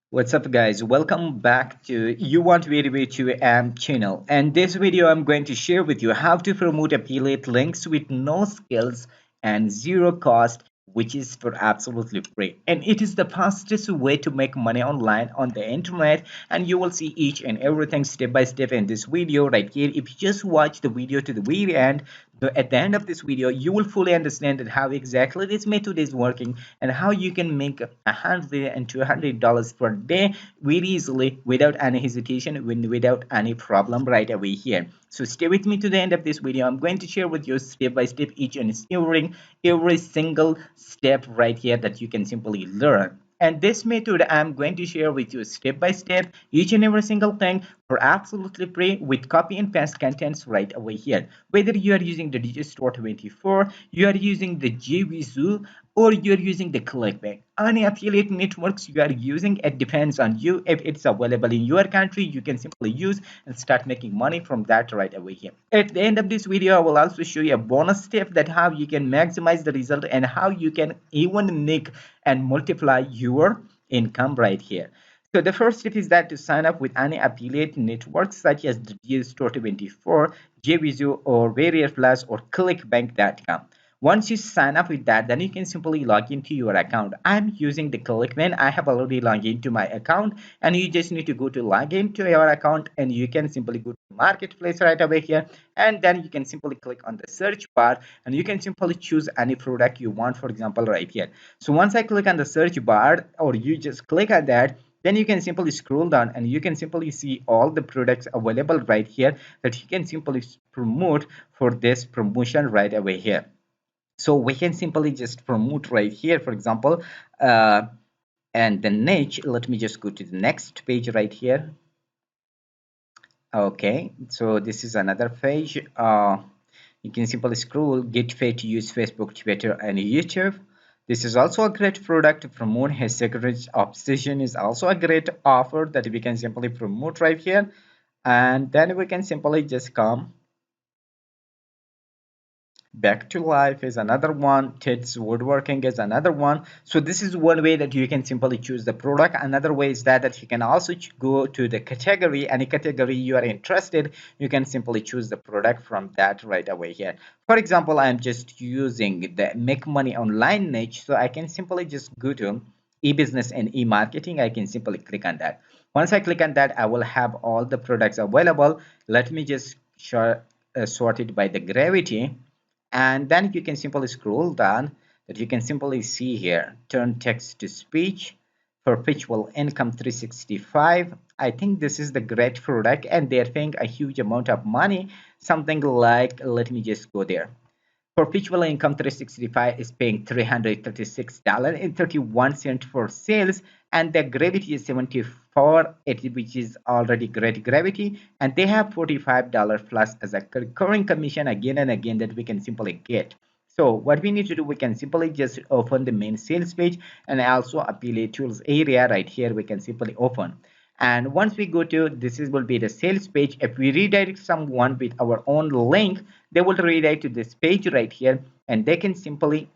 What's up guys, welcome back to You Want Video to channel. And this video I'm going to share with you how to promote affiliate links with no skills and zero cost, which is for absolutely free. And it is the fastest way to make money online on the internet, and you will see each and everything step by step in this video right here. If you just watch the video to the very end, at the end of this video you will fully understand that how exactly this method is working and how you can make $100 and $200 per day very easily without any hesitation, without any problem right away here. So stay with me to the end of this video. I'm going to share with you step by step each and every single step right here that you can simply learn. And this method I'm going to share with you step by step each and every single thing for absolutely free with copy and paste contents right away here. Whether you are using the Digistore 24, you are using the 𝐔𝐍𝐈𝐐𝐤, or you're using the clickbank. Any affiliate networks you are using, it depends on you. If it's available in your country, you can simply use and start making money from that right away here. At the end of this video I will also show you a bonus step that how you can maximize the result and how you can even make and multiply your income right here. So the first step is that to sign up with any affiliate networks such as the Digistore 24, 𝐔𝐍𝐈𝐐𝐤, or Warrior Plus or clickbank.com. Once you sign up with that, then you can simply log into your account. I'm using the clickbank. I have already logged into my account, and you just need to go to log into your account, and you can simply go to marketplace right away here, and then you can simply click on the search bar, and you can simply choose any product you want, for example right here. So once I click on the search bar, or you just click on that, then you can simply scroll down and you can simply see all the products available right here that you can simply promote for this promotion right away here. So we can simply just promote right here, for example, and the niche. Let me just go to the next page right here. Okay, so this is another page. You can simply scroll, get paid to use Facebook, Twitter, and YouTube. This is also a great product to promote. His secret obsession is also a great offer that we can simply promote right here. And then we can simply just come back to life is another one. Ted's woodworking is another one. So this is one way that you can simply choose the product. Another way is that you can also go to the category. Any category you are interested, you can simply choose the product from that right away here. For example, I'm just using the make money online niche, so I can simply just go to e-business and e-marketing. I can simply click on that. Once I click on that, I will have all the products available. Let me just sort it by the gravity, and then you can simply scroll down that you can simply see here turn text to speech, perpetual income 365. I think this is the great product and they're paying a huge amount of money, something like, let me just go there. Perpetual income 365 is paying $336.31 for sales, and the gravity is 74, which is already great gravity, and they have $45 plus as a recurring commission again and again that we can simply get. So what we need to do, we can simply just open the main sales page, and also affiliate tools area right here we can simply open. And once we go to this is will be the sales page. If we redirect someone with our own link, they will redirect to this page right here, and they can simply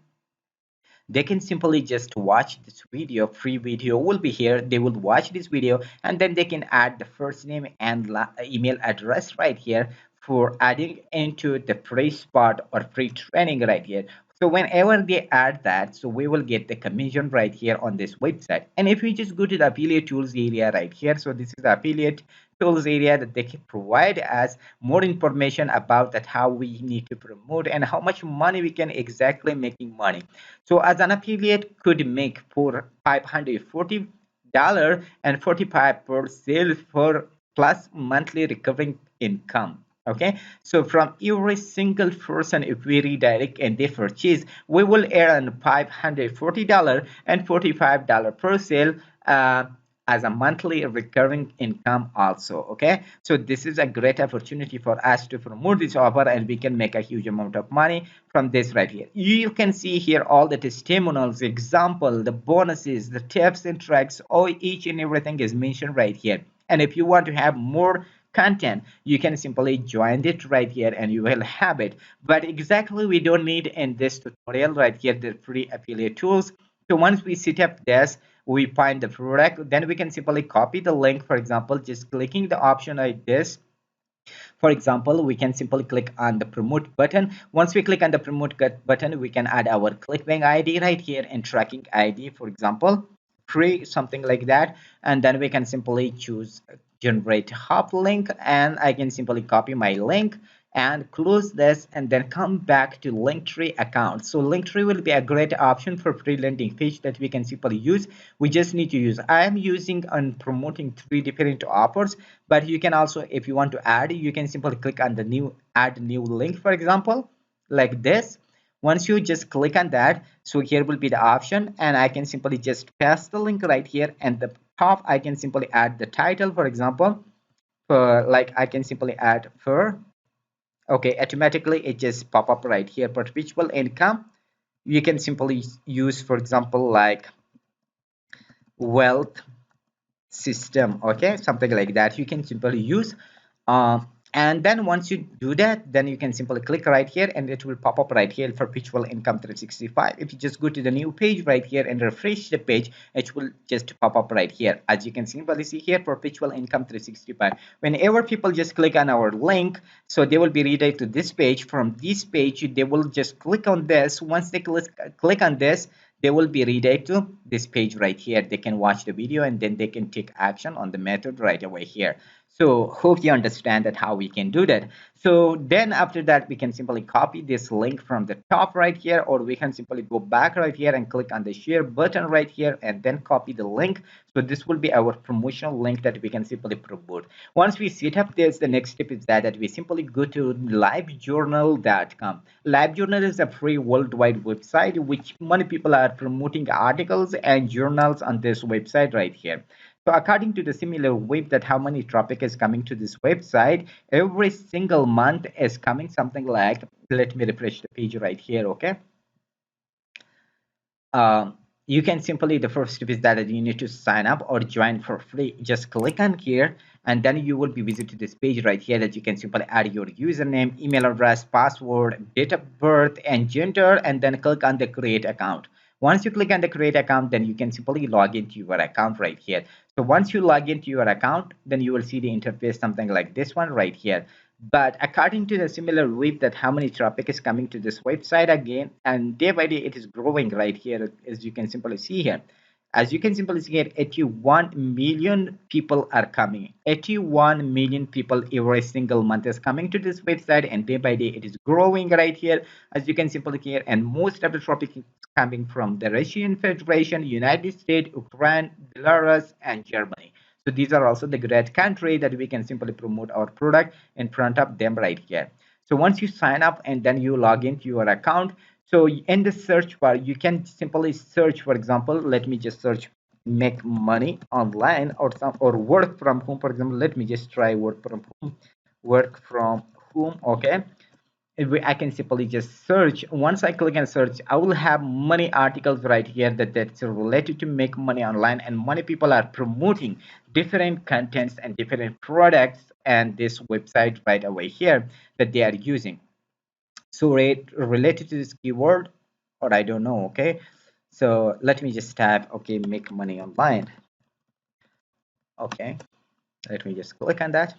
just watch this video. Free video will be here. They will watch this video, and then they can add the first name and email address right here for adding into the free spot or free training right here. So whenever they add that, so we will get the commission right here on this website. And if we just go to the affiliate tools area right here, so this is the affiliate tools area that they can provide us more information about that how we need to promote and how much money we can exactly making money. So as an affiliate could make for $540 and 45 per sale for plus monthly recurring income. Okay, so from every single person, if we redirect and they purchase, we will earn $540 and $45 per sale as a monthly recurring income also. Okay, so this is a great opportunity for us to promote this offer, and we can make a huge amount of money from this right here. You can see here all the testimonials, example, the bonuses, the tips and tricks, all each and everything is mentioned right here. And if you want to have more content, you can simply join it right here and you will have it. But exactly we don't need in this tutorial right here the free affiliate tools. So once we set up this, we find the product, then we can simply copy the link. For example, just clicking the option like this. For example, we can simply click on the promote button. Once we click on the promote button, we can add our clickbank ID right here and tracking ID, for example, free, something like that. And then we can simply choose generate hop link, and I can simply copy my link and close this and then come back to Linktree account. So Linktree will be a great option for free landing page that we can simply use. We just need to use, I am using and promoting 3 different offers, but you can also, if you want to add, you can simply click on the new add new link, for example, like this. Once you just click on that, so here will be the option, and I can simply just paste the link right here, and the top I can simply add the title, for example, for like I can simply add for, okay, automatically it just pop up right here, perpetual income. You can simply use, for example, like wealth system, okay, something like that. You can simply use and then once you do that, then you can simply click right here and it will pop up right here for perpetual income 365. If you just go to the new page right here and refresh the page, it will just pop up right here. As you can simply see here, perpetual income 365. Whenever people just click on our link, so they will be redirected to this page. From this page, they will just click on this. Once they click on this, they will be redirected to this page right here. They can watch the video and then they can take action on the method right away here. So hope you understand that how we can do that. So then after that, we can simply copy this link from the top right here, or we can simply go back right here and click on the share button right here and then copy the link. So this will be our promotional link that we can simply promote. Once we set up this, the next step is that we simply go to livejournal.com. Livejournal is a free worldwide website which many people are promoting articles and journals on this website right here. So according to the similar web, that how many traffic is coming to this website every single month is coming something like, let me refresh the page right here, okay. You can simply, the first step is that you need to sign up or join for free. Just click on here and then you will be visited this page right here that you can simply add your username, email address, password, date of birth and gender, and then click on the create account. Once you click on the create account, then you can simply log into your account right here. So once you log into your account, then you will see the interface something like this one right here. But according to the similar web, that how many traffic is coming to this website again, and day by day it is growing right here, as you can simply see here. As you can simply see here, 81 million people are coming. 81 million people every single month is coming to this website, and day by day it is growing right here, as you can simply see here. And most of the traffic is coming from the Russian Federation, United States, Ukraine, Belarus, and Germany. So these are also the great country that we can simply promote our product in front of them right here. So once you sign up and then you log into your account, so in the search bar, you can simply search, for example, let me just search make money online or some or work from home. For example, let me just try work from home, okay. I can simply just search. Once I click and search, I will have many articles right here that's related to make money online, and many people are promoting different contents and different products and this website right away here that they are using. So related to this keyword, or I don't know, okay. So let me just type, okay, make money online. Okay, let me just click on that.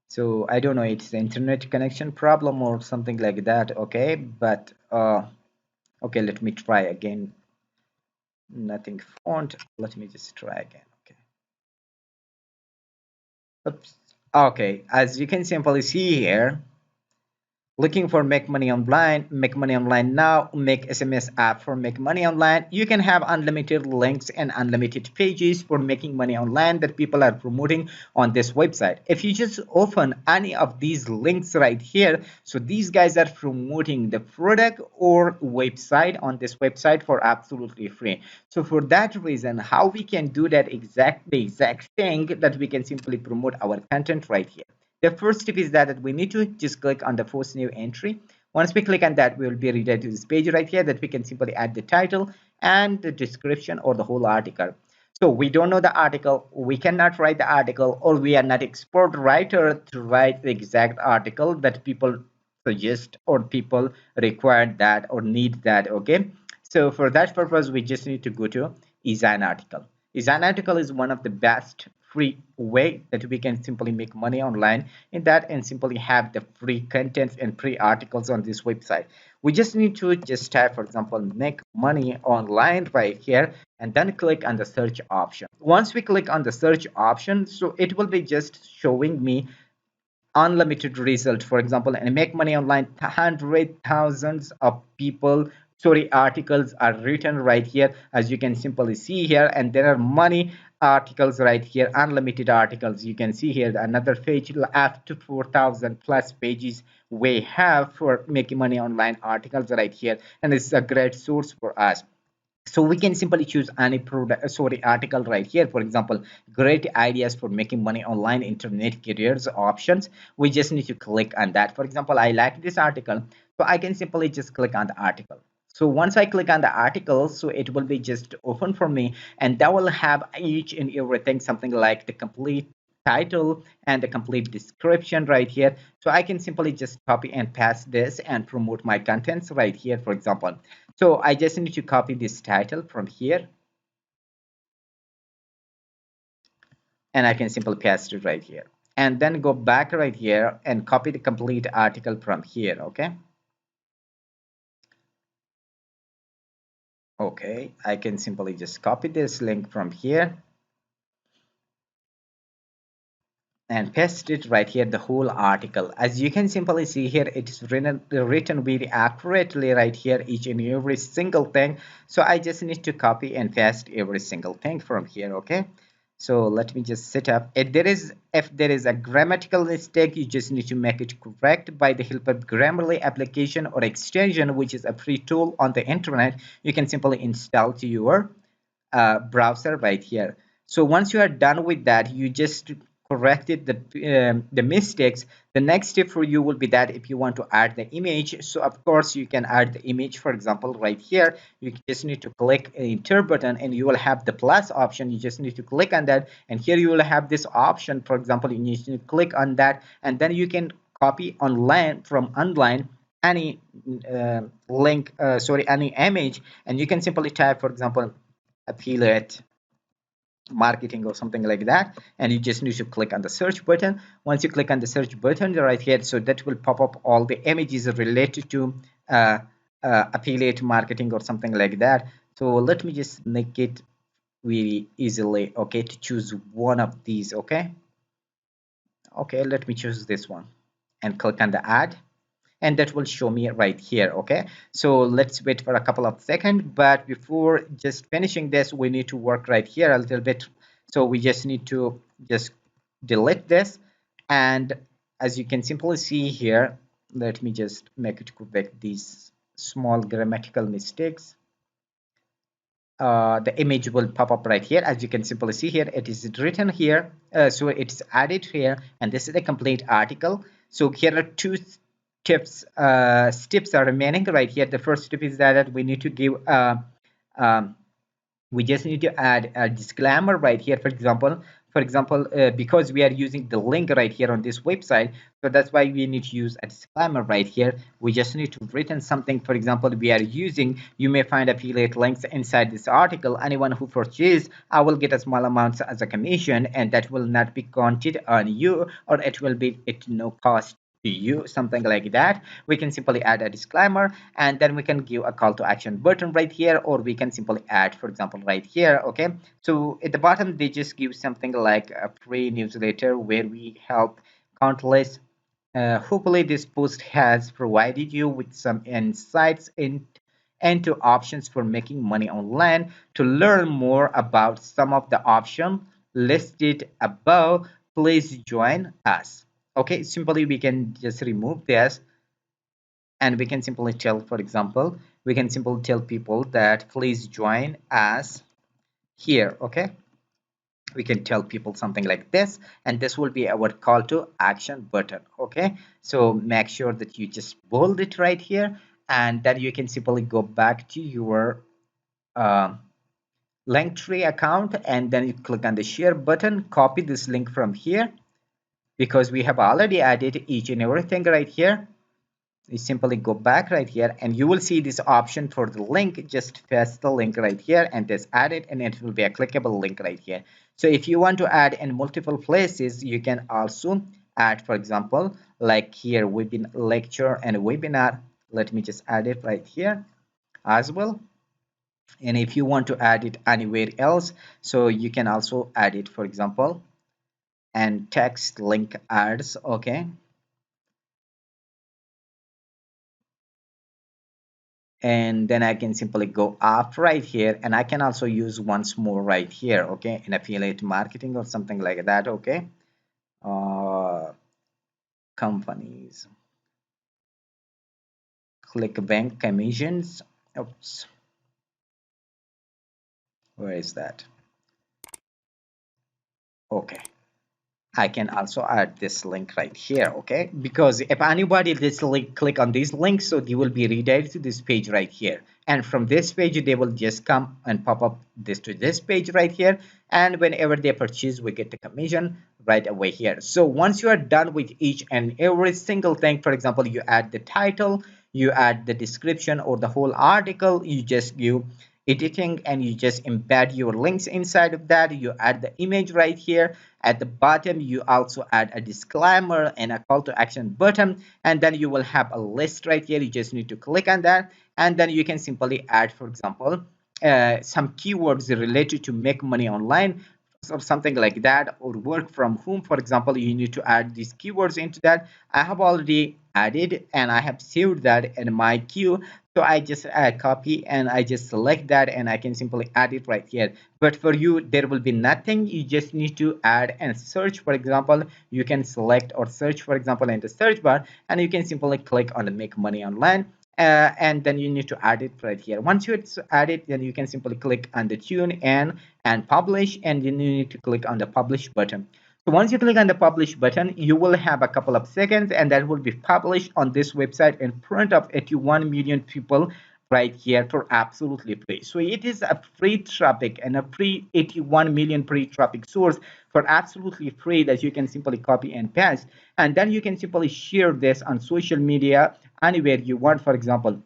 So I don't know, it's the internet connection problem or something like that, okay. But okay, let me try again. Nothing font. Let me just try again. Okay. Oops. Okay, as you can simply see here, looking for make money online, make money online now, make SMS app for make money online. You can have unlimited links and unlimited pages for making money online that people are promoting on this website. If you just open any of these links right here, so these guys are promoting the product or website on this website for absolutely free. So for that reason, how we can do that exact thing, that we can simply promote our content right here. The first step is that we need to just click on the first new entry. Once we click on that, we will be redirected to this page right here that we can simply add the title and the description or the whole article. So we don't know the article, we cannot write the article, or we are not expert writer to write the exact article that people suggest or people require that or need that, okay. So for that purpose, we just need to go to is an article. Is an article is one of the best free way that we can simply make money online in that and simply have the free contents and free articles on this website. We just need to just type, for example, make money online right here, and then click on the search option. Once we click on the search option, so it will be just showing me unlimited result, for example, and make money online. Hundred thousands of people, sorry, articles are written right here, as you can simply see here, and there are many articles right here, unlimited articles. You can see here another page up to 4,000 plus pages we have for making money online articles right here, and it's a great source for us. So we can simply choose any product, sorry, article right here. For example, great ideas for making money online, internet careers options. We just need to click on that. For example, I like this article, so I can simply just click on the article. So once I click on the article, so it will be just open for me, and that will have each and everything, something like the complete title and the complete description right here. So I can simply just copy and paste this and promote my contents right here, for example. So I just need to copy this title from here, and I can simply paste it right here, and then go back right here and copy the complete article from here. Okay, I can simply just copy this link from here and paste it right here, the whole article. As you can simply see here, it is written very accurately right here, each and every single thing. So I just need to copy and paste every single thing from here. Okay, so let me just set up. If there is a grammatical mistake, you just need to make it correct by the help of Grammarly application or extension, which is a free tool on the internet. You can simply install to your browser right here. So once you are done with that, you just corrected the mistakes. The next step for you will be that if you want to add the image, so of course you can add the image. For example, right here, you just need to click enter button, and you will have the plus option. You just need to click on that, and here you will have this option. For example, you need to click on that, and then you can copy online from online any link, sorry, any image, and you can simply type, for example, affiliate marketing or something like that, and you just need to click on the search button. Once you click on the search button right here, so that will pop up all the images related to affiliate marketing or something like that. So let me just make it very easily, okay, to choose one of these. Okay, let me choose this one and click on the add, and that will show me right here. Okay, so let's wait for a couple of seconds, but before just finishing this, we need to work right here a little bit. So we just need to just delete this, and as you can simply see here, let me just make it correct these small grammatical mistakes. The image will pop up right here. As you can simply see here, it is written here, so it's added here, and this is a complete article. So here are two steps are remaining right here. The first step is that we need to give um, we just need to add a disclaimer right here. For example, because we are using the link right here on this website, so that's why we need to use a disclaimer right here. We just need to written something. For example, we are using, you may find affiliate links inside this article. Anyone who purchases, I will get a small amount as a commission, and that will not be counted on you, or it will be at no cost to you, something like that. We can simply add a disclaimer, and then we can give a call to action button right here, or we can simply add, for example, right here. Okay, so at the bottom they just give something like a free newsletter where we help countless. Hopefully this post has provided you with some insights into options for making money online. To learn more about some of the options listed above, please join us. Okay, simply we can just remove this, and we can simply tell, for example, we can simply tell people that please join us here. Okay, we can tell people something like this, and this will be our call to action button. Okay, so make sure that you just bold it right here, and then you can simply go back to your Linktree account, and then you click on the share button, copy this link from here, because we have already added each and everything right here. You simply go back right here and you will see this option for the link. Just paste the link right here and just add it, and it will be a clickable link right here. So if you want to add in multiple places, you can also add, for example, like here webinar lecture and webinar. Let me just add it right here as well. And if you want to add it anywhere else, so you can also add it, for example, and text link ads. Okay, and then I can simply go up right here, and I can also use once more right here, okay, in affiliate marketing or something like that. Okay, uh companies, click bank commissions. Oops, where is that? Okay, I can also add this link right here, okay? Because if anybody just click on this link, so they will be redirected to this page right here. And from this page, they will just come and pop up this to this page right here. And whenever they purchase, we get the commission right away here. So once you are done with each and every single thing, for example, you add the title, you add the description or the whole article, you just give editing and you just embed your links inside of that. You add the image right here. At the bottom, you also add a disclaimer and a call to action button, and then you will have a list right here. You just need to click on that, and then you can simply add, for example, some keywords related to make money online or something like that, or work from home. For example, you need to add these keywords into that. I have already added and I have saved that in my queue. So I just copy and I just select that and I can simply add it right here. But for you, there will be nothing. You just need to add and search. For example, you can select or search, for example, in the search bar, and you can simply click on the make money online. And then you need to add it right here. Once you add it, then you can simply click on the tune and publish, and then you need to click on the publish button. So once you click on the publish button, you will have a couple of seconds and that will be published on this website in front of 81 million people right here for absolutely free. So it is a free traffic and a free 81 million free traffic source for absolutely free that you can simply copy and paste. And then you can simply share this on social media anywhere you want. For example,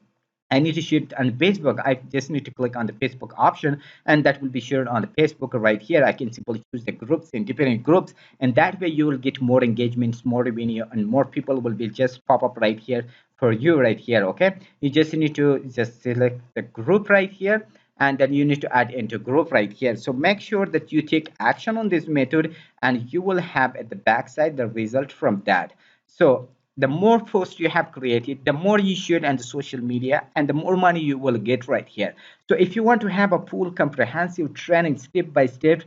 I need to share it on Facebook. I just need to click on the Facebook option, and that will be shared on the Facebook right here. I can simply choose the groups in different groups, and that way you will get more engagements, more revenue, and more people will be just pop up right here for you right here. Okay, you just need to just select the group right here, and then you need to add into group right here. So make sure that you take action on this method, and you will have at the backside the result from that. So the more posts you have created, the more you share on the social media, and the more money you will get right here. So if you want to have a full comprehensive training step by step,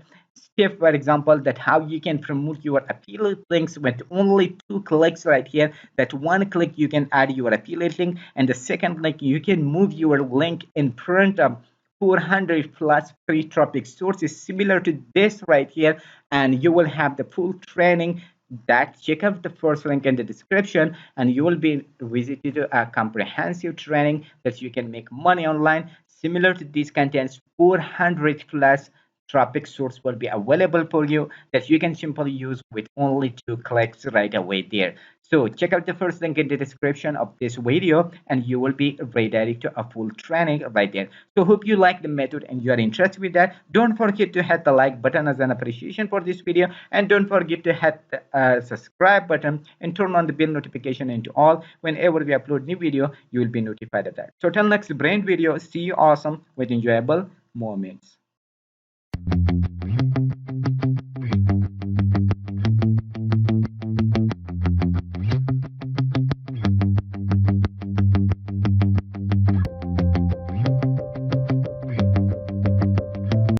for example, that how you can promote your affiliate links with only 2 clicks right here, that 1 click you can add your affiliate link, and the second link you can move your link in front of 400 plus free traffic sources similar to this right here, and you will have the full training. That check out the first link in the description and you will be visited a comprehensive training that you can make money online similar to these contents. 400 plus traffic source will be available for you that you can simply use with only 2 clicks right away there. So check out the first link in the description of this video and you will be redirected to a full training right there. So hope you like the method and you are interested with that. Don't forget to hit the like button as an appreciation for this video, and don't forget to hit the subscribe button and turn on the bell notification into all. Whenever we upload new video, you will be notified of that. So till next brain video, see you awesome with enjoyable moments.